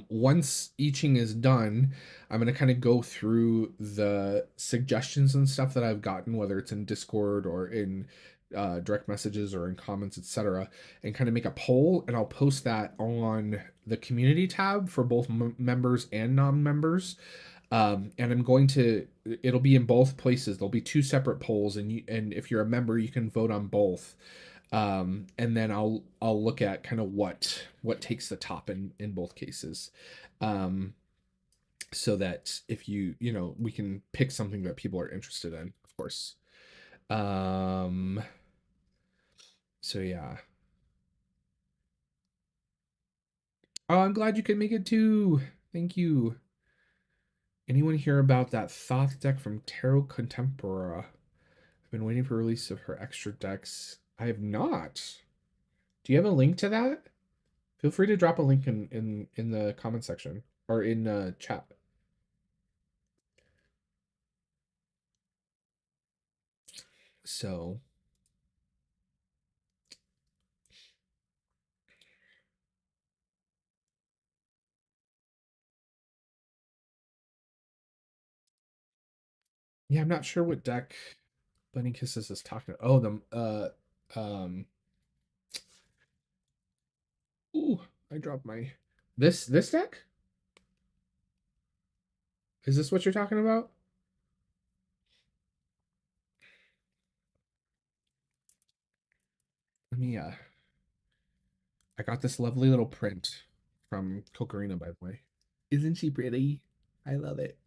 once I Ching is done, I'm going to kind of go through the suggestions and stuff that I've gotten, whether it's in Discord or in direct messages or in comments, etc., and kind of make a poll, and I'll post that on the community tab for both members and non-members. And it'll be in both places. There'll be two separate polls, and if you're a member, you can vote on both. And then I'll look at kind of what takes the top in both cases. Um, so that if we can pick something that people are interested in, of course. Um, so yeah. Oh, I'm glad you could make it too. Thank you. Anyone hear about that Thoth deck from Tarot Contempora? I've been waiting for release of her extra decks. I have not. Do you have a link to that? Feel free to drop a link in the comment section or in chat. So yeah, I'm not sure what deck Bunny Kisses is talking about. Oh, ooh, I dropped my this deck? Is this what you're talking about? Let me I got this lovely little print from Kokarina, by the way. Isn't she pretty? I love it.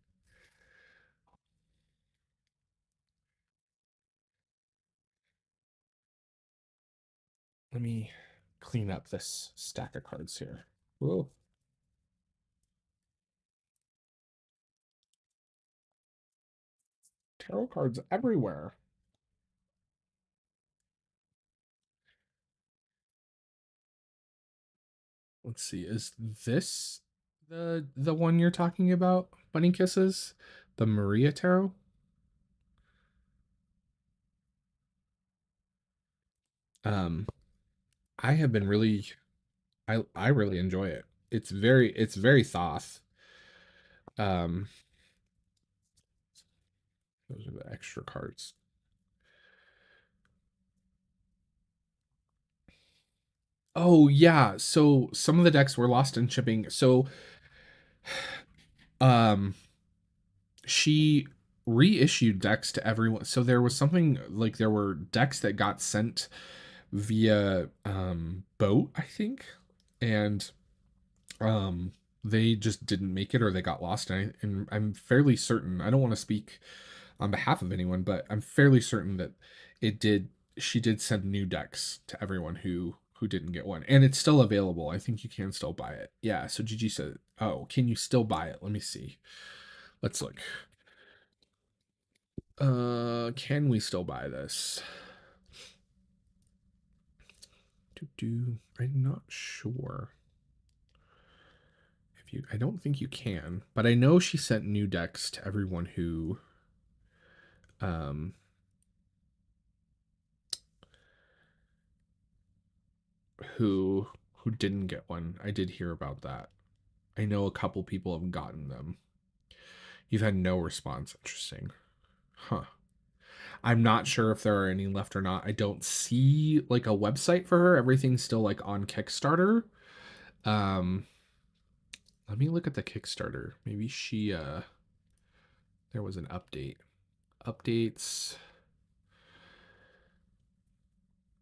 Let me clean up this stack of cards here. Whoa. Tarot cards everywhere. Let's see. Is this the one you're talking about? Bunny Kisses? The Maria Tarot? Um, I have been really I really enjoy it. It's very Thoth. Um, those are the extra cards. Oh yeah, so some of the decks were lost in shipping. So um she reissued decks to everyone. So there was something like there were decks that got sent via boat, I think. And um they just didn't make it or they got lost. And I'm fairly certain, I don't want to speak on behalf of anyone, but I'm fairly certain that it did she did send new decks to everyone who didn't get one. And it's still available. I think you can still buy it. Yeah, so Gigi said, "Oh, can you still buy it? Let me see. Let's look. Can we still buy this? I'm not sure. If you I don't think you can, but I know she sent new decks to everyone um who who didn't get one. I did hear about that. I know a couple people have gotten them. You've had no response. Interesting. Huh. I'm not sure if there are any left or not. I don't see like a website for her. Everything's still like on Kickstarter. Um Let me look at the Kickstarter. Maybe there was an update. Updates.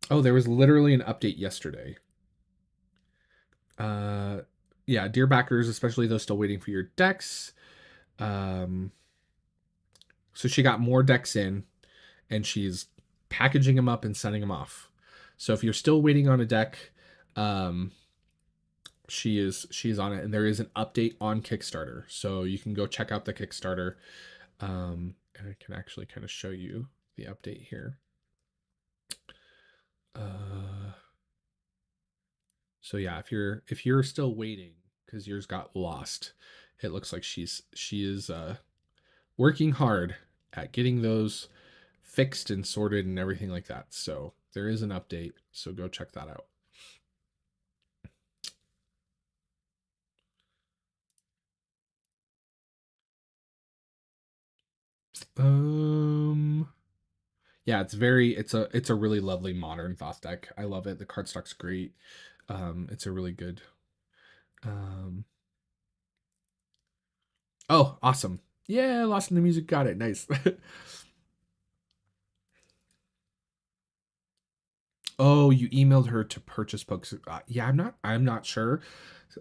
Oh, there was literally an update yesterday. Uh yeah, dear backers, especially those still waiting for your decks. Um so she got more decks in and she's packaging them up and sending them off. So if you're still waiting on a deck, um she's on it and there is an update on Kickstarter. So you can go check out the Kickstarter. And I can actually kind of show you the update here. Uh So yeah, if you're still waiting because yours got lost, it looks like she is working hard at getting those fixed and sorted and everything like that. So there is an update. So go check that out. Um yeah, it's a really lovely modern Thoth deck. I love it. The cardstock's great. It's a really good um oh, awesome. Yeah, Lost in the Music got it. Nice. Oh, you emailed her to purchase books. Yeah, I'm not sure.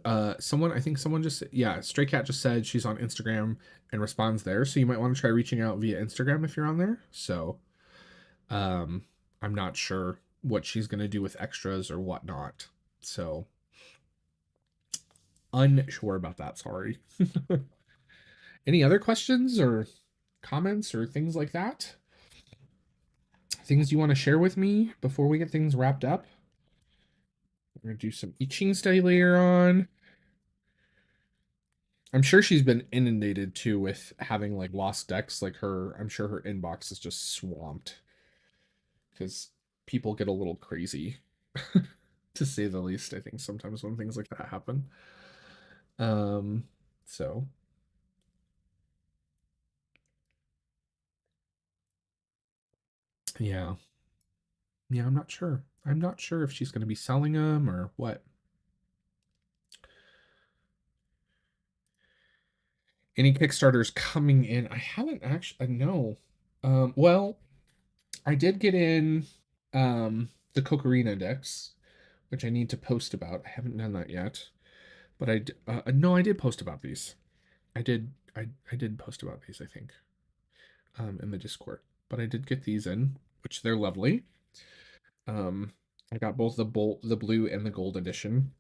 I think someone just, yeah, Stray Cat just said she's on Instagram and responds there. So you might want to try reaching out via Instagram if you're on there. So, um, I'm not sure what she's gonna do with extras or whatnot. So unsure about that. Sorry. Any other questions or comments or things like that? Things you want to share with me before we get things wrapped up? We're gonna do some I Ching study later on. I'm sure she's been inundated too with having like lost decks. Like her, I'm sure her inbox is just swamped because people get a little crazy, to say the least. I think sometimes when things like that happen. Um, so yeah, yeah, I'm not sure. I'm not sure if she's going to be selling them or what. Any Kickstarters coming in? I haven't actually. No. Well, I did get in the Cocarina decks, which I need to post about. I haven't done that yet, but no, I did post about these. I did post about these. I think in the Discord, but I did get these in, which they're lovely. Um, I got both the blue and the gold edition.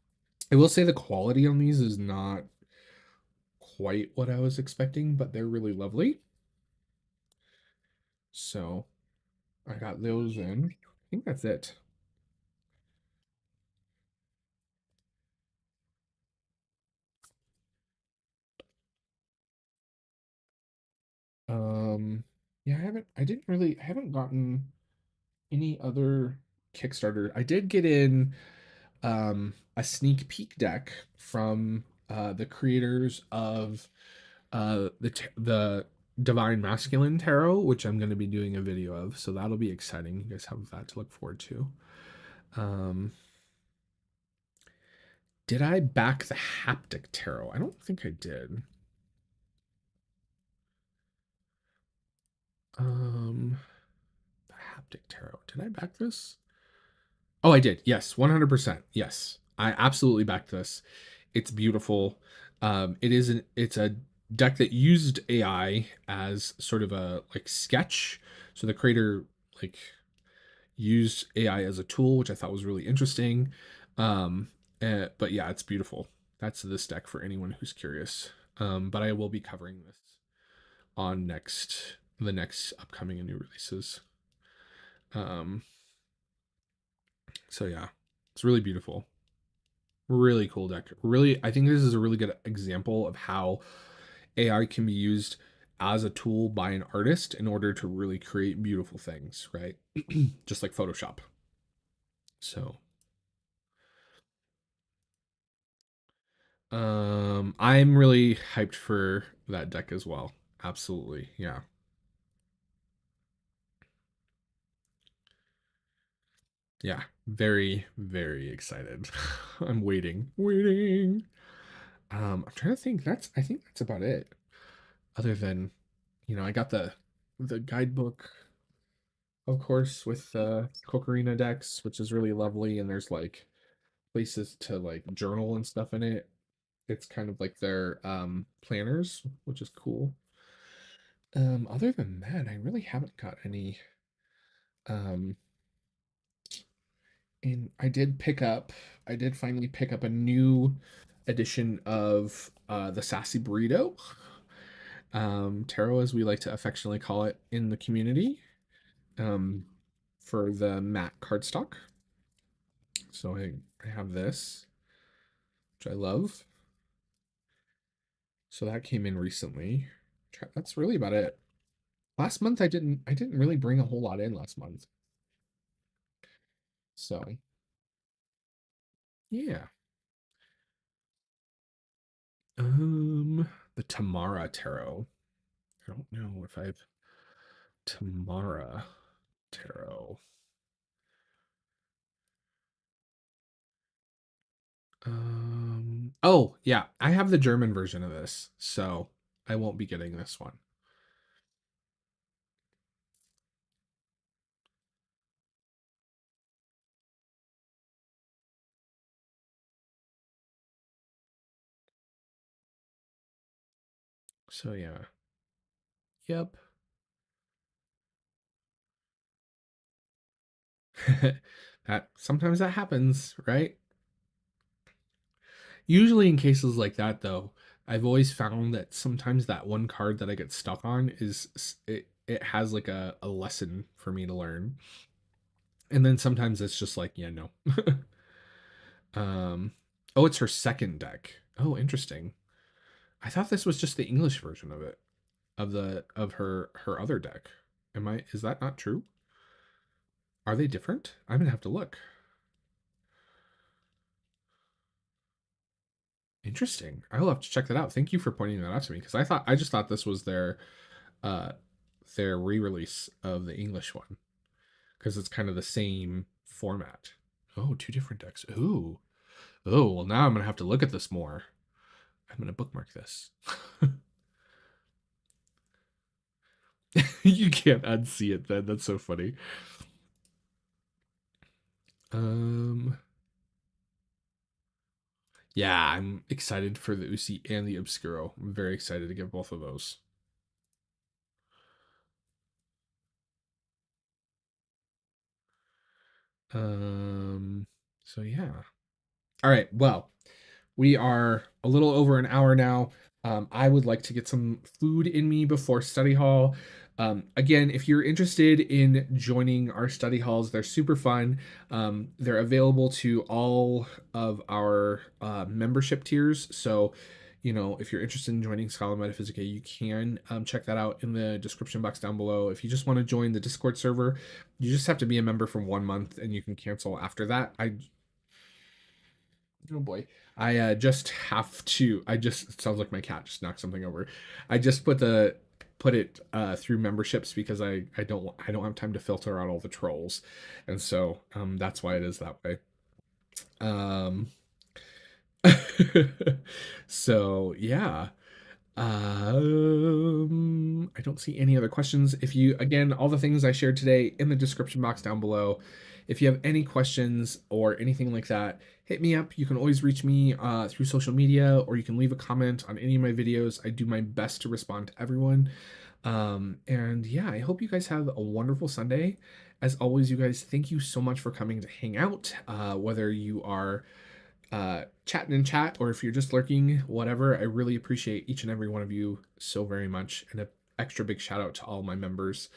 I will say the quality on these is not quite what I was expecting, but they're really lovely. So I got those in. I think that's it. Um, yeah, I haven't gotten any other Kickstarter. I did get in a sneak peek deck from the creators of the Divine Masculine Tarot, which I'm going to be doing a video of, so that'll be exciting. You guys have that to look forward to. Um, did I back the Haptic Tarot? I don't think I did. Um, the Haptic Tarot. Did I back this? Oh, I did. Yes, 100%. Yes. I absolutely backed this. It's beautiful. It's a deck that used AI as sort of a like sketch. So the creator like used AI as a tool, which I thought was really interesting. Um, but yeah, it's beautiful. That's this deck for anyone who's curious. But I will be covering this on the next upcoming and new releases. Um, so yeah, it's really beautiful. Really cool deck. Really, I think this is a really good example of how AI can be used as a tool by an artist in order to really create beautiful things, right? Just like Photoshop. So, I'm really hyped for that deck as well. Absolutely. Yeah. Yeah. Very, very excited. I'm waiting. Waiting. I'm trying to think. I think that's about it. Other than, I got the guidebook, of course, with Cocarina decks, which is really lovely, and there's like places to like journal and stuff in it. It's kind of like their planners, which is cool. Other than that, I really haven't got any. Um, and I did finally pick up a new edition of the Sassy Burrito, tarot, as we like to affectionately call it in the community, um, for the matte cardstock. So I have this, which I love. So that came in recently. That's really about it. Last month I didn't really bring a whole lot in last month. So yeah. The Tamara Tarot. I don't know if I've Tamara Tarot. Oh yeah, I have the German version of this, so I won't be getting this one. So yeah. Yep. That sometimes that happens, right? Usually in cases like that though, I've always found that sometimes that one card that I get stuck on it has like a lesson for me to learn. And then sometimes it's just like, yeah, no. um oh, it's her second deck. Oh, interesting. I thought this was just the English version of it, of her other deck. Is that not true? Are they different? I'm gonna have to look. Interesting. I will have to check that out. Thank you for pointing that out to me because I just thought this was uh their re-release of the English one because it's kind of the same format. Oh, two different decks. Ooh. Oh, well now I'm gonna have to look at this more. I'm gonna bookmark this. You can't unsee it then. That's so funny. Um yeah, I'm excited for the Usi and the Obscuro. I'm very excited to get both of those. Um so yeah. All right. Well, we are a little over an hour now. I would like to get some food in me before study hall. Again, if you're interested in joining our study halls, they're super fun. They're available to all of our membership tiers. So, if you're interested in joining Scholar Metaphysica, you can check that out in the description box down below. If you just want to join the Discord server, you just have to be a member for 1 month and you can cancel after that. Oh boy. I just have to. I just it sounds like my cat just knocked something over. I just put it through memberships because I don't have time to filter out all the trolls, and so that's why it is that way. Um, so yeah. I don't see any other questions. If you, again, all the things I shared today in the description box down below. If you have any questions or anything like that, hit me up. You can always reach me through social media or you can leave a comment on any of my videos. I do my best to respond to everyone. And yeah, I hope you guys have a wonderful Sunday. As always, you guys, thank you so much for coming to hang out. Whether you are chatting in chat or if you're just lurking, whatever, I really appreciate each and every one of you so very much. And an extra big shout out to all my members.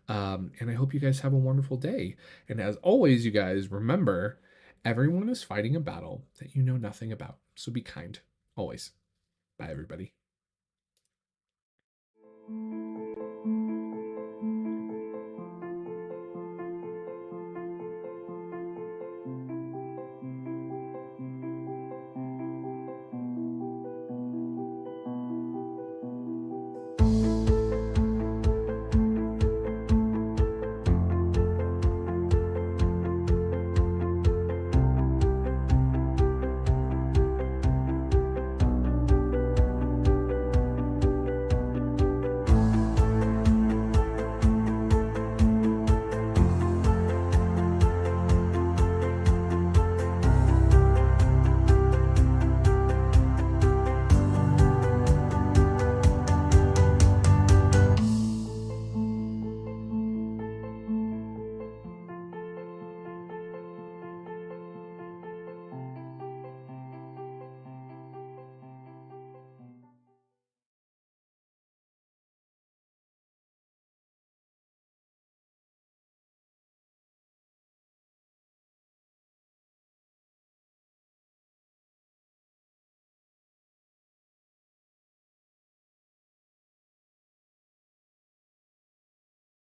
And I hope you guys have a wonderful day. And as always, you guys, remember everyone is fighting a battle that you know nothing about. So be kind always. Bye, everybody.